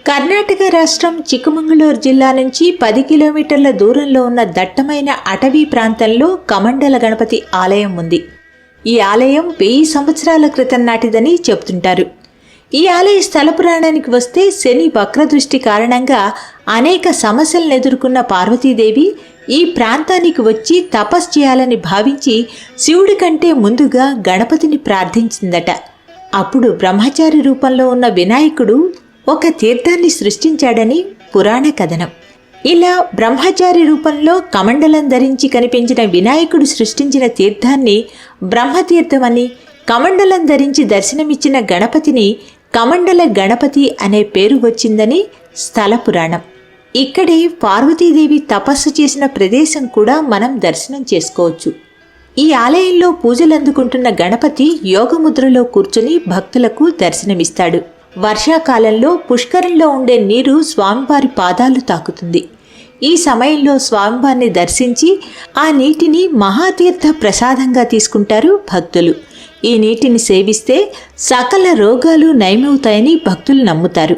కర్ణాటక రాష్ట్రం చిక్కమంగళూరు జిల్లా నుంచి 10 కిలోమీటర్ల దూరంలో ఉన్న దట్టమైన అటవీ ప్రాంతంలో కమండల గణపతి ఆలయం ఉంది. ఈ ఆలయం 1000 సంవత్సరాల క్రితం నాటిదని చెబుతుంటారు. ఈ ఆలయ స్థల పురాణానికి వస్తే శని వక్రదృష్టి కారణంగా అనేక సమస్యలను ఎదుర్కొన్న పార్వతీదేవి ఈ ప్రాంతానికి వచ్చి తపస్సు చేయాలని భావించి శివుడి కంటే ముందుగా గణపతిని ప్రార్థించిందట. అప్పుడు బ్రహ్మచారి రూపంలో ఉన్న వినాయకుడు ఒక తీర్థాన్ని సృష్టించాడని పురాణ కథనం. ఇలా బ్రహ్మచారి రూపంలో కమండలం ధరించి కనిపించిన వినాయకుడు సృష్టించిన తీర్థాన్ని బ్రహ్మతీర్థమని, కమండలం ధరించి దర్శనమిచ్చిన గణపతిని కమండల గణపతి అనే పేరు వచ్చిందని స్థల పురాణం. ఇక్కడే పార్వతీదేవి తపస్సు చేసిన ప్రదేశం కూడా మనం దర్శనం చేసుకోవచ్చు. ఈ ఆలయంలో పూజలందుకుంటున్న గణపతి యోగముద్రలో కూర్చుని భక్తులకు దర్శనమిస్తాడు. వర్షాకాలంలో పుష్కరంలో ఉండే నీరు స్వామివారి పాదాలు తాకుతుంది. ఈ సమయంలో స్వామివారిని దర్శించి ఆ నీటిని మహాతీర్థ ప్రసాదంగా తీసుకుంటారు భక్తులు. ఈ నీటిని సేవిస్తే సకల రోగాలు నయమవుతాయని భక్తులు నమ్ముతారు.